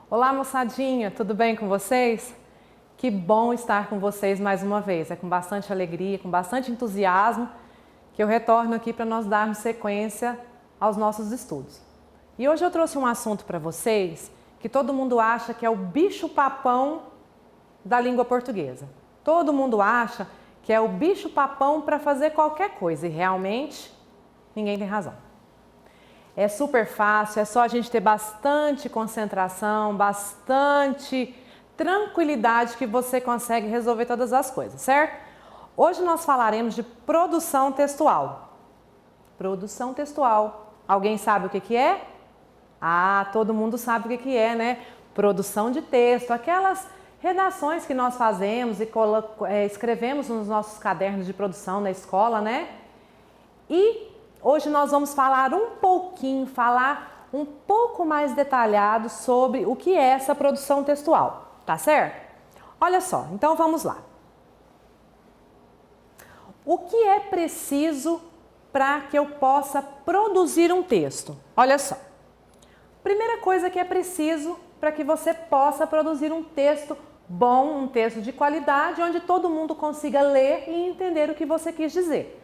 Olá, moçadinha, tudo bem com vocês? Que bom estar com vocês mais uma vez. É com bastante alegria, com bastante entusiasmo que eu retorno aqui para nós darmos sequência aos nossos estudos. E hoje eu trouxe um assunto para vocês que todo mundo acha que é o bicho-papão da língua portuguesa. Todo mundo acha que é o bicho-papão para fazer qualquer coisa e realmente ninguém tem razão. É super fácil, é só a gente ter bastante concentração, bastante tranquilidade que você consegue resolver todas as coisas, certo? Hoje nós falaremos de produção textual. Produção textual. Alguém sabe o que é? Ah, todo mundo sabe o que é, né? Produção de texto, aquelas redações que nós fazemos e escrevemos nos nossos cadernos de produção na escola, né? E hoje nós vamos falar um pouco mais detalhado sobre o que é essa produção textual, tá certo? Olha só, então vamos lá. O que é preciso para que eu possa produzir um texto? Olha só. Primeira coisa que é preciso para que você possa produzir um texto bom, um texto de qualidade, onde todo mundo consiga ler e entender o que você quis dizer.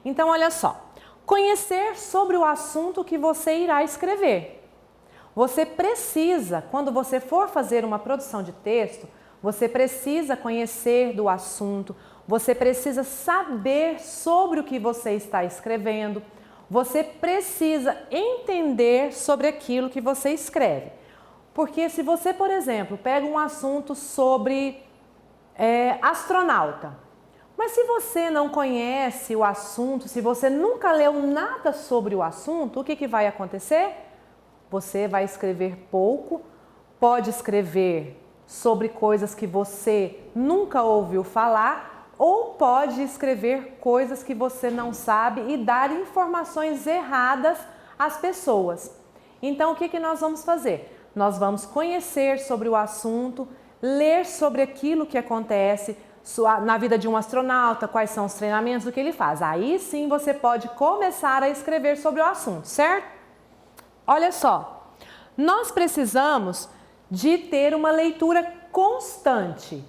Então, olha só. Conhecer sobre o assunto que você irá escrever. Você precisa, quando você for fazer uma produção de texto, você precisa conhecer do assunto, você precisa saber sobre o que você está escrevendo, você precisa entender sobre aquilo que você escreve. Porque se você, por exemplo, pega um assunto sobre astronauta, mas se você não conhece o assunto, se você nunca leu nada sobre o assunto, o que vai acontecer? Você vai escrever pouco, pode escrever sobre coisas que você nunca ouviu falar ou pode escrever coisas que você não sabe e dar informações erradas às pessoas. Então, o que nós vamos fazer? Nós vamos conhecer sobre o assunto, ler sobre aquilo que acontece na vida de um astronauta, quais são os treinamentos, o que ele faz. Aí sim você pode começar a escrever sobre o assunto, certo? Olha só, nós precisamos de ter uma leitura constante.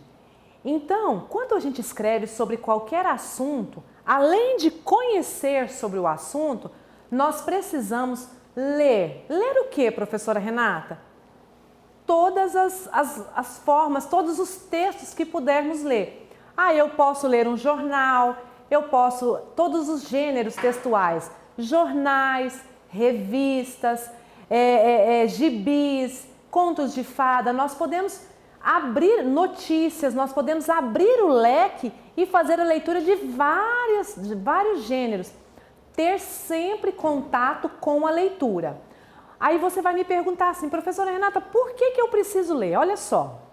Então, quando a gente escreve sobre qualquer assunto, além de conhecer sobre o assunto, nós precisamos ler. Ler o que, professora Renata? Todas as formas, todos os textos que pudermos ler. Ah, eu posso ler um jornal, todos os gêneros textuais, jornais, revistas, gibis, contos de fada, nós podemos abrir notícias, nós podemos abrir o leque e fazer a leitura de vários gêneros, ter sempre contato com a leitura. Aí você vai me perguntar assim, professora Renata, por que eu preciso ler? Olha só.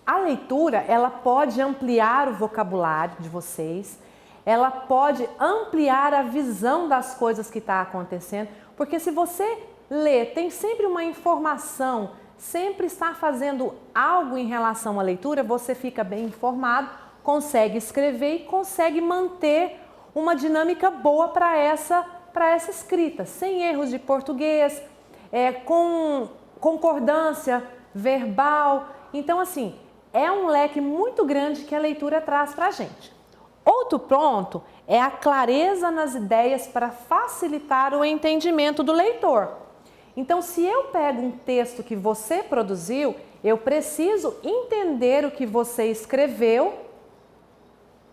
A leitura, ela pode ampliar o vocabulário de vocês, ela pode ampliar a visão das coisas que está acontecendo, porque se você lê, tem sempre uma informação, sempre está fazendo algo em relação à leitura, você fica bem informado, consegue escrever e consegue manter uma dinâmica boa para essa escrita, sem erros de português, com concordância verbal. Então, assim, é um leque muito grande que a leitura traz para a gente. Outro ponto é a clareza nas ideias para facilitar o entendimento do leitor. Então, se eu pego um texto que você produziu, eu preciso entender o que você escreveu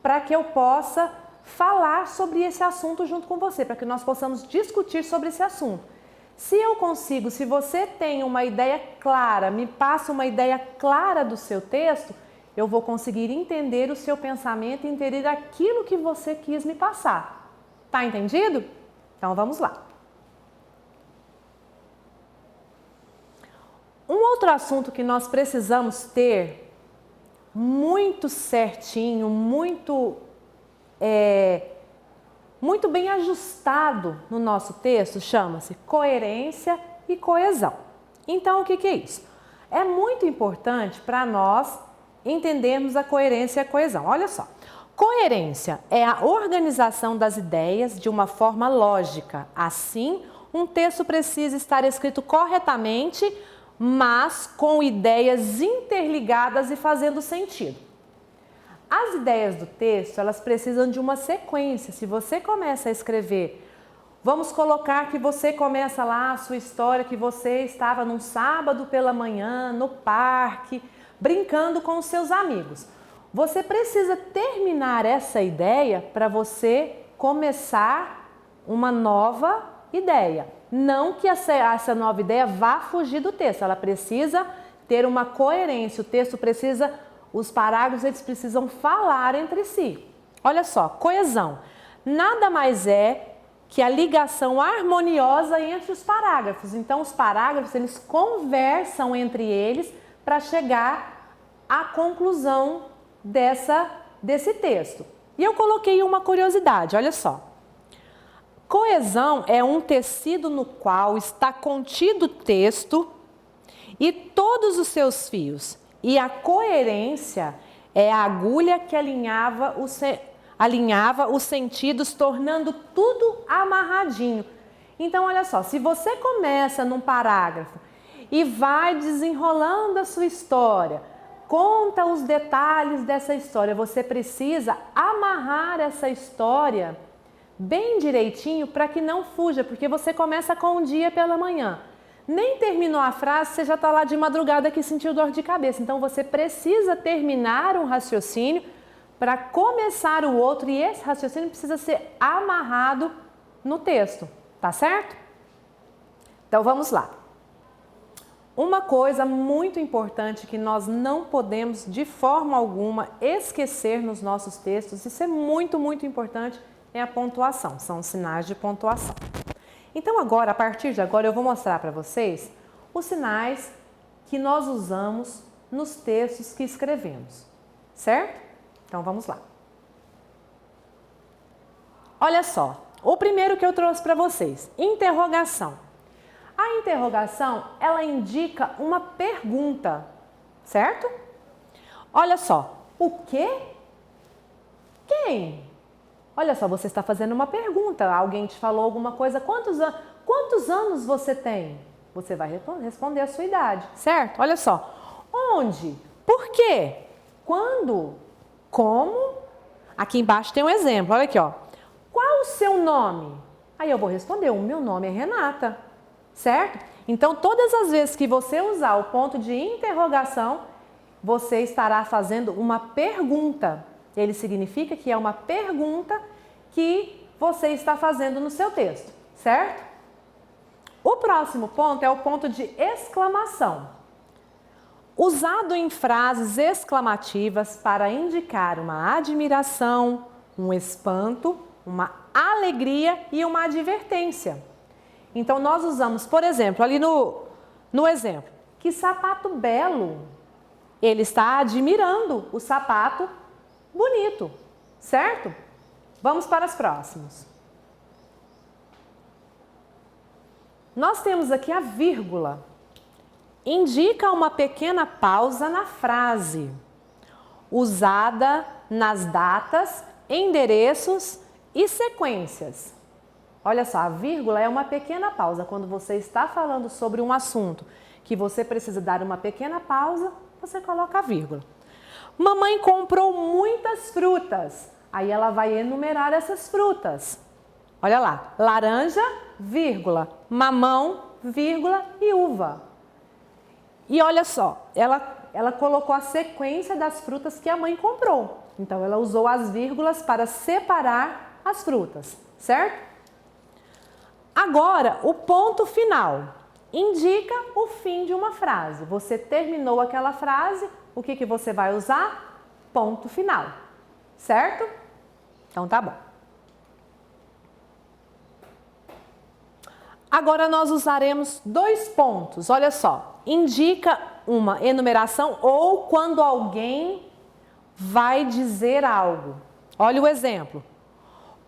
para que eu possa falar sobre esse assunto junto com você, para que nós possamos discutir sobre esse assunto. Se você tem uma ideia clara, me passa uma ideia clara do seu texto, eu vou conseguir entender o seu pensamento e entender aquilo que você quis me passar. Tá entendido? Então vamos lá. Um outro assunto que nós precisamos ter muito certinho, muito bem ajustado no nosso texto, chama-se coerência e coesão. Então, o que é isso? É muito importante para nós entendermos a coerência e a coesão. Olha só, coerência é a organização das ideias de uma forma lógica. Assim, um texto precisa estar escrito corretamente, mas com ideias interligadas e fazendo sentido. As ideias do texto, elas precisam de uma sequência. Se você começa a escrever, vamos colocar que você começa lá a sua história, que você estava num sábado pela manhã, no parque, brincando com os seus amigos. Você precisa terminar essa ideia para você começar uma nova ideia. Não que essa nova ideia vá fugir do texto, ela precisa ter uma coerência, o texto precisa, os parágrafos eles precisam falar entre si. Olha só, coesão. Nada mais é que a ligação harmoniosa entre os parágrafos. Então, os parágrafos eles conversam entre eles para chegar à conclusão desse texto. E eu coloquei uma curiosidade, olha só. Coesão é um tecido no qual está contido o texto e todos os seus fios. E a coerência é a agulha que alinhava os sentidos, tornando tudo amarradinho. Então, olha só, se você começa num parágrafo e vai desenrolando a sua história, conta os detalhes dessa história, você precisa amarrar essa história bem direitinho para que não fuja, porque você começa com um dia pela manhã. Nem terminou a frase, você já está lá de madrugada que sentiu dor de cabeça. Então você precisa terminar um raciocínio para começar o outro e esse raciocínio precisa ser amarrado no texto, tá certo? Então vamos lá. Uma coisa muito importante que nós não podemos de forma alguma esquecer nos nossos textos, isso é muito, muito importante, é a pontuação, são os sinais de pontuação. Então agora, a partir de agora, eu vou mostrar para vocês os sinais que nós usamos nos textos que escrevemos, certo? Então vamos lá. Olha só, o primeiro que eu trouxe para vocês, interrogação. A interrogação, ela indica uma pergunta, certo? Olha só, o quê? Quem? Olha só, você está fazendo uma pergunta, alguém te falou alguma coisa, quantos anos você tem? Você vai responder a sua idade, certo? Olha só, onde? Por quê? Quando? Como? Aqui embaixo tem um exemplo, olha aqui, ó. Qual o seu nome? Aí eu vou responder, o meu nome é Renata, certo? Então, todas as vezes que você usar o ponto de interrogação, você estará fazendo uma pergunta. Ele significa que é uma pergunta que você está fazendo no seu texto, certo? O próximo ponto é o ponto de exclamação. Usado em frases exclamativas para indicar uma admiração, um espanto, uma alegria e uma advertência. Então, nós usamos, por exemplo, ali no exemplo, que sapato belo! Ele está admirando o sapato bonito, certo? Vamos para os próximos. Nós temos aqui a vírgula. Indica uma pequena pausa na frase, usada nas datas, endereços e sequências. Olha só, a vírgula é uma pequena pausa. Quando você está falando sobre um assunto que você precisa dar uma pequena pausa, você coloca a vírgula. Mamãe comprou muitas frutas. Aí ela vai enumerar essas frutas. Olha lá, laranja, vírgula, mamão, vírgula e uva. E olha só, ela colocou a sequência das frutas que a mãe comprou. Então, ela usou as vírgulas para separar as frutas, certo? Agora, o ponto final indica o fim de uma frase. Você terminou aquela frase, o que você vai usar? Ponto final, certo? Então, tá bom. Agora, nós usaremos 2 pontos. Olha só, indica uma enumeração ou quando alguém vai dizer algo. Olha o exemplo.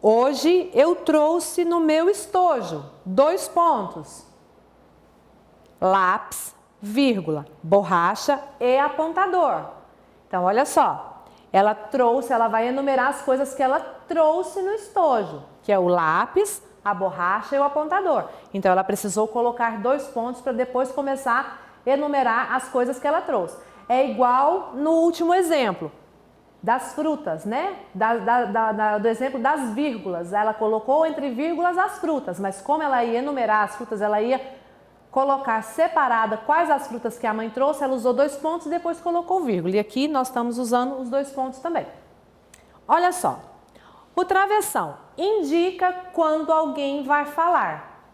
Hoje eu trouxe no meu estojo 2 pontos. Lápis, vírgula, borracha e apontador. Então, olha só. Ela vai enumerar as coisas que ela trouxe no estojo, que é o lápis, a borracha e o apontador. Então, ela precisou colocar 2 pontos para depois começar a enumerar as coisas que ela trouxe. É igual no último exemplo, das frutas, né? Do exemplo das vírgulas. Ela colocou entre vírgulas as frutas, mas como ela ia enumerar as frutas, ela ia colocar separada quais as frutas que a mãe trouxe, ela usou 2 pontos e depois colocou vírgula. E aqui nós estamos usando os 2 pontos também. Olha só, o travessão indica quando alguém vai falar.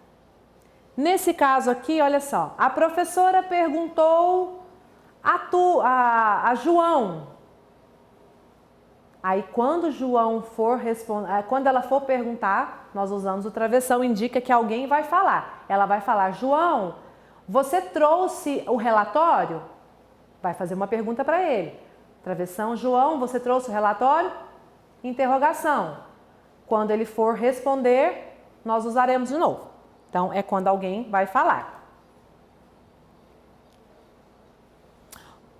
Nesse caso aqui, olha só, a professora perguntou a João. Aí quando João for responder, quando ela for perguntar, nós usamos o travessão, indica que alguém vai falar. Ela vai falar: João, você trouxe o relatório? Vai fazer uma pergunta para ele. Travessão: João, você trouxe o relatório? Interrogação. Quando ele for responder, nós usaremos de novo. Então, é quando alguém vai falar.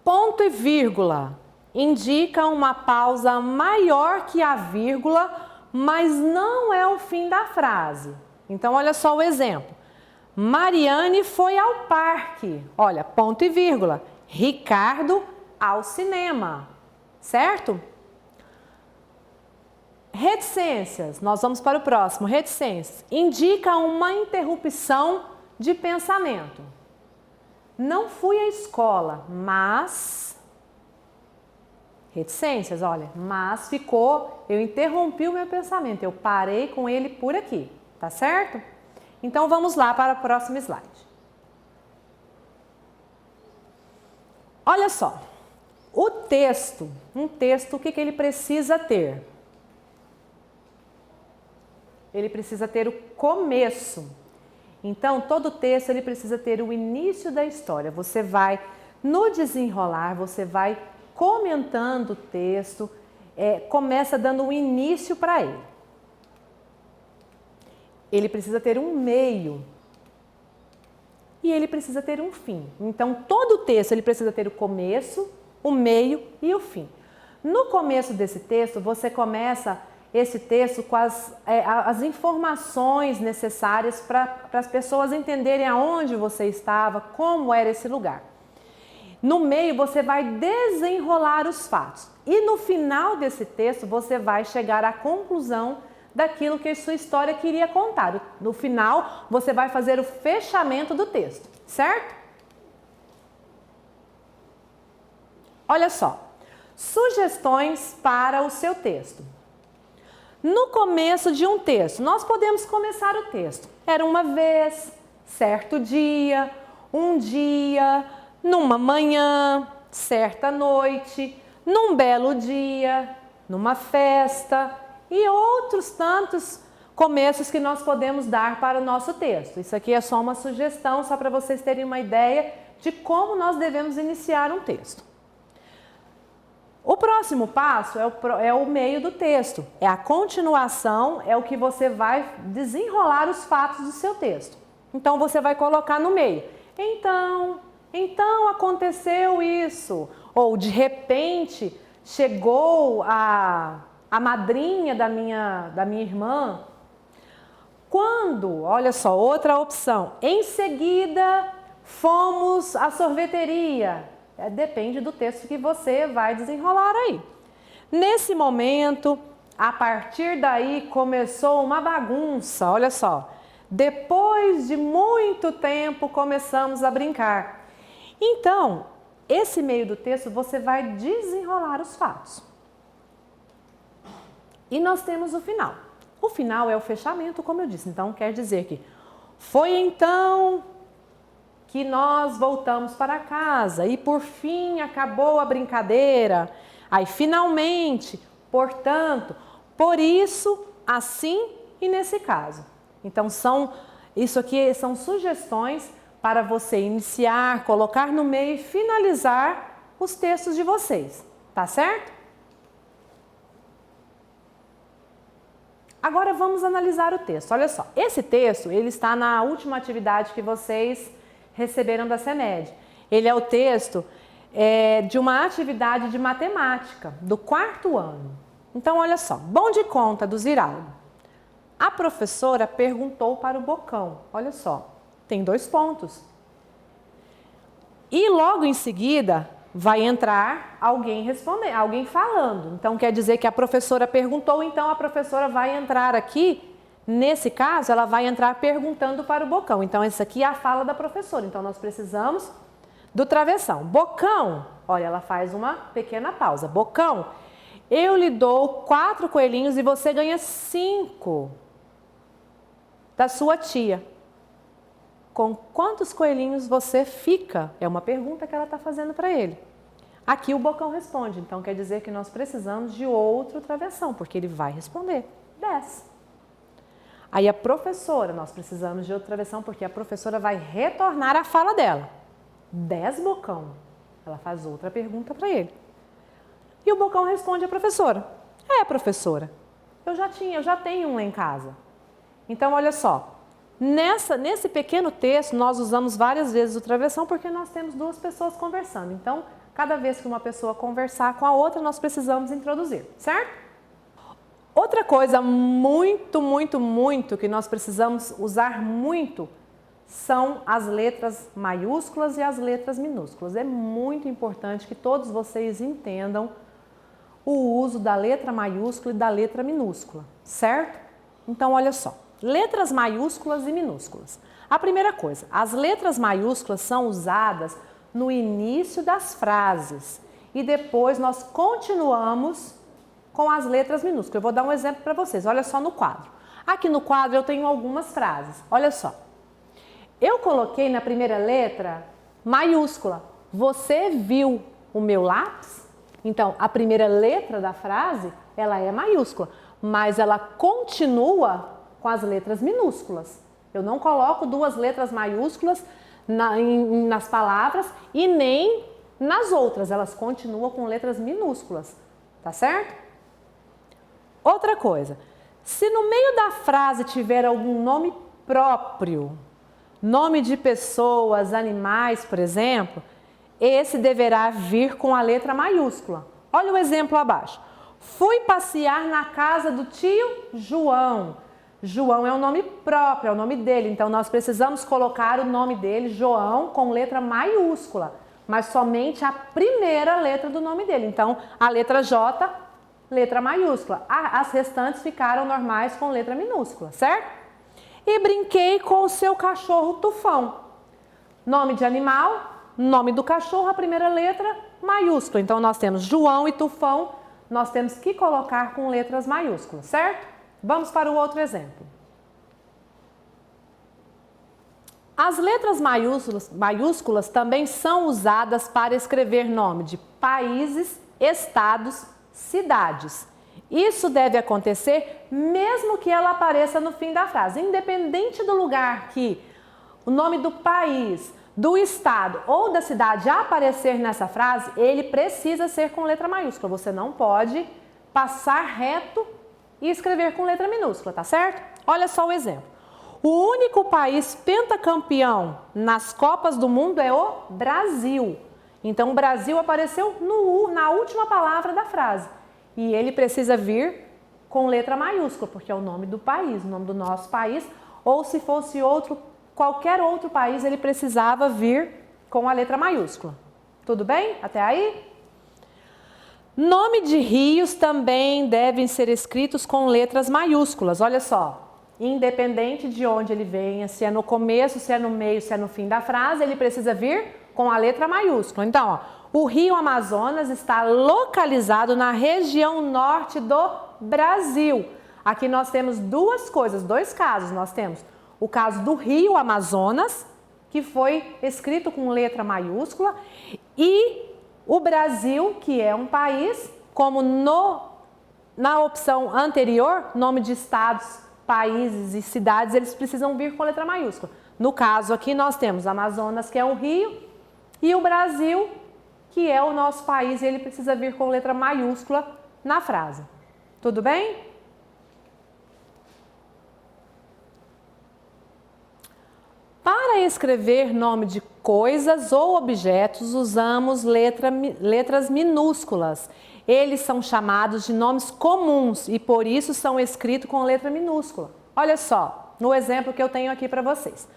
Ponto e vírgula indica uma pausa maior que a vírgula, mas não é o fim da frase. Então, olha só o exemplo. Mariane foi ao parque. Olha, ponto e vírgula. Ricardo ao cinema. Certo? Reticências. Nós vamos para o próximo. Reticências. Indica uma interrupção de pensamento. Não fui à escola, mas... Reticências, olha, mas ficou, eu interrompi o meu pensamento, eu parei com ele por aqui, tá certo? Então vamos lá para o próximo slide. Olha só, o texto, o que ele precisa ter? Ele precisa ter o começo. Então, todo texto ele precisa ter o início da história. Você vai, no desenrolar, você vai comentando o texto, começa dando um início para ele. Ele precisa ter um meio e ele precisa ter um fim. Então, todo texto ele precisa ter o começo, o meio e o fim. No começo desse texto, você começa esse texto com as informações necessárias para as pessoas entenderem aonde você estava, como era esse lugar. No meio, você vai desenrolar os fatos. E no final desse texto, você vai chegar à conclusão daquilo que a sua história queria contar. No final, você vai fazer o fechamento do texto, certo? Olha só, sugestões para o seu texto. No começo de um texto, nós podemos começar o texto. Era uma vez, certo dia, um dia... numa manhã, certa noite, num belo dia, numa festa e outros tantos começos que nós podemos dar para o nosso texto. Isso aqui é só uma sugestão, só para vocês terem uma ideia de como nós devemos iniciar um texto. O próximo passo é o meio do texto, é a continuação, é o que você vai desenrolar os fatos do seu texto. Então, você vai colocar no meio. Então aconteceu isso, ou de repente chegou a madrinha da minha irmã. Quando, olha só, outra opção, em seguida fomos à sorveteria. Depende do texto que você vai desenrolar aí. Nesse momento, a partir daí começou uma bagunça, olha só. Depois de muito tempo começamos a brincar. Então, esse meio do texto você vai desenrolar os fatos. E nós temos o final. O final é o fechamento, como eu disse. Então, quer dizer que foi então que nós voltamos para casa e por fim acabou a brincadeira. Aí, finalmente, portanto, por isso, assim e nesse caso. Então, isso aqui são sugestões para você iniciar, colocar no meio e finalizar os textos de vocês, tá certo? Agora vamos analisar o texto. Olha só, esse texto ele está na última atividade que vocês receberam da CEMED. Ele é o texto de uma atividade de matemática do 4º ano. Então, olha só, bom de conta do Ziraldo. A professora perguntou para o Bocão, olha só, tem 2 pontos. E logo em seguida vai entrar alguém respondendo, alguém falando. Então quer dizer que a professora perguntou, então a professora vai entrar aqui, nesse caso, ela vai entrar perguntando para o Bocão. Então essa aqui é a fala da professora. Então nós precisamos do travessão. Bocão, olha, ela faz uma pequena pausa. Bocão, eu lhe dou 4 coelhinhos e você ganha 5 da sua tia. Com quantos coelhinhos você fica? É uma pergunta que ela está fazendo para ele. Aqui o Bocão responde, então quer dizer que nós precisamos de outro travessão, porque ele vai responder 10. Aí a professora, nós precisamos de outro travessão, porque a professora vai retornar a fala dela. 10, Bocão. Ela faz outra pergunta para ele. E o Bocão responde à professora. Professora, eu já tenho um lá em casa. Então, olha só. Nesse pequeno texto, nós usamos várias vezes o travessão porque nós temos 2 pessoas conversando. Então, cada vez que uma pessoa conversar com a outra, nós precisamos introduzir, certo? Outra coisa muito que nós precisamos usar muito são as letras maiúsculas e as letras minúsculas. É muito importante que todos vocês entendam o uso da letra maiúscula e da letra minúscula, certo? Então, olha só. Letras maiúsculas e minúsculas. A primeira coisa, as letras maiúsculas são usadas no início das frases e depois nós continuamos com as letras minúsculas. Eu vou dar um exemplo para vocês, olha só no quadro. Aqui no quadro eu tenho algumas frases, olha só. Eu coloquei na primeira letra maiúscula. Você viu o meu lápis? Então, a primeira letra da frase, ela é maiúscula, mas ela continua com as letras minúsculas. Eu não coloco 2 letras maiúsculas nas palavras e nem nas outras. Elas continuam com letras minúsculas, tá certo? Outra coisa, se no meio da frase tiver algum nome próprio, nome de pessoas, animais, por exemplo, esse deverá vir com a letra maiúscula. Olha o exemplo abaixo. Fui passear na casa do tio João. João é um nome próprio, é o nome dele, então nós precisamos colocar o nome dele, João, com letra maiúscula, mas somente a primeira letra do nome dele. Então, a letra J, letra maiúscula. As restantes ficaram normais com letra minúscula, certo? E brinquei com o seu cachorro Tufão. Nome de animal, nome do cachorro, a primeira letra maiúscula. Então, nós temos João e Tufão, nós temos que colocar com letras maiúsculas, certo? Vamos para o outro exemplo. As letras maiúsculas também são usadas para escrever nome de países, estados, cidades. Isso deve acontecer mesmo que ela apareça no fim da frase. Independente do lugar que o nome do país, do estado ou da cidade aparecer nessa frase, ele precisa ser com letra maiúscula. Você não pode passar reto e escrever com letra minúscula, tá certo? Olha só o exemplo. O único país pentacampeão nas Copas do Mundo é o Brasil. Então, o Brasil apareceu na última palavra da frase. E ele precisa vir com letra maiúscula, porque é o nome do país, o nome do nosso país. Ou se fosse qualquer outro país, ele precisava vir com a letra maiúscula. Tudo bem? Até aí? Nome de rios também devem ser escritos com letras maiúsculas, olha só. Independente de onde ele venha, se é no começo, se é no meio, se é no fim da frase, ele precisa vir com a letra maiúscula. Então, ó, o rio Amazonas está localizado na região norte do Brasil. Aqui nós temos 2 coisas, 2 casos. Nós temos o caso do rio Amazonas, que foi escrito com letra maiúscula, e o Brasil, que é um país, como na opção anterior, nome de estados, países e cidades, eles precisam vir com letra maiúscula. No caso aqui nós temos Amazonas, que é um rio, e o Brasil, que é o nosso país, e ele precisa vir com letra maiúscula na frase. Tudo bem? Para escrever nome de coisas ou objetos, usamos letras minúsculas. Eles são chamados de nomes comuns e por isso são escritos com letra minúscula. Olha só, no exemplo que eu tenho aqui para vocês.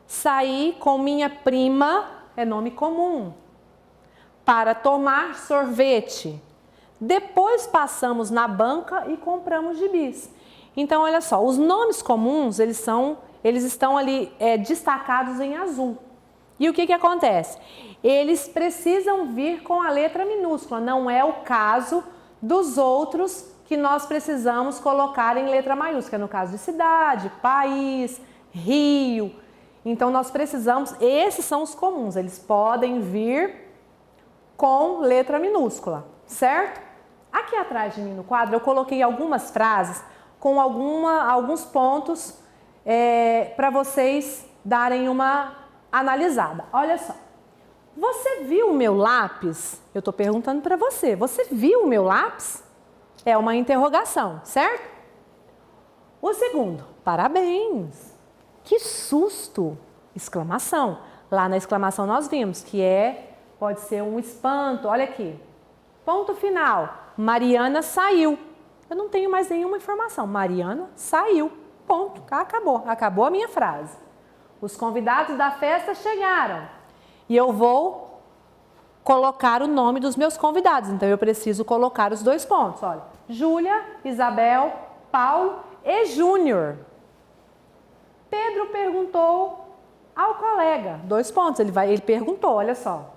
Saí com minha prima é nome comum. Para tomar sorvete. Depois passamos na banca e compramos gibis. Então, olha só, os nomes comuns, eles estão ali destacados em azul. E o que acontece? Eles precisam vir com a letra minúscula, não é o caso dos outros que nós precisamos colocar em letra maiúscula, no caso de cidade, país, rio. Então, nós precisamos, esses são os comuns, eles podem vir com letra minúscula, certo? Aqui atrás de mim no quadro eu coloquei algumas frases com alguns pontos para vocês darem uma analisada. Olha só, você viu o meu lápis? Eu estou perguntando para você, você viu o meu lápis? É uma interrogação, certo? O segundo, parabéns! Que susto! Exclamação. Lá na exclamação nós vimos que pode ser um espanto, olha aqui. Ponto final, Mariana saiu. Eu não tenho mais nenhuma informação, Mariana saiu, ponto, acabou a minha frase. Os convidados da festa chegaram e eu vou colocar o nome dos meus convidados, então eu preciso colocar os 2 pontos, olha. Júlia, Isabel, Paulo e Júnior. Pedro perguntou ao colega, 2 pontos, ele perguntou, olha só.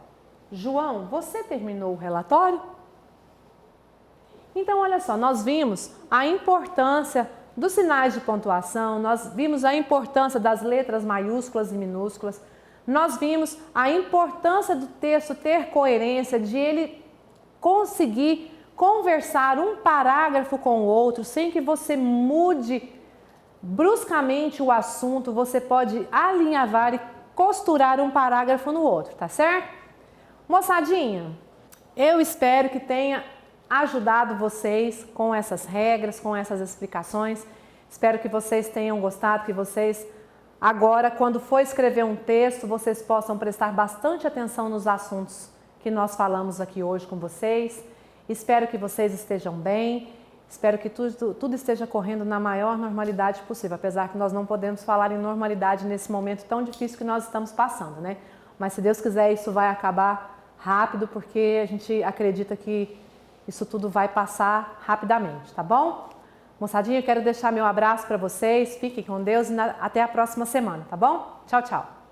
João, você terminou o relatório? Então, olha só, nós vimos a importância dos sinais de pontuação, nós vimos a importância das letras maiúsculas e minúsculas, nós vimos a importância do texto ter coerência, de ele conseguir conversar um parágrafo com o outro, sem que você mude bruscamente o assunto, você pode alinhavar e costurar um parágrafo no outro, tá certo? Moçadinha, eu espero que tenha ajudado vocês com essas regras, com essas explicações. Espero que vocês tenham gostado, que vocês agora, quando for escrever um texto, vocês possam prestar bastante atenção nos assuntos que nós falamos aqui hoje com vocês. Espero que vocês estejam bem, espero que tudo esteja correndo na maior normalidade possível, apesar que nós não podemos falar em normalidade nesse momento tão difícil que nós estamos passando, né? Mas se Deus quiser, isso vai acabar rápido, porque a gente acredita que isso tudo vai passar rapidamente, tá bom? Moçadinha, eu quero deixar meu abraço para vocês, fiquem com Deus e até a próxima semana, tá bom? Tchau, tchau!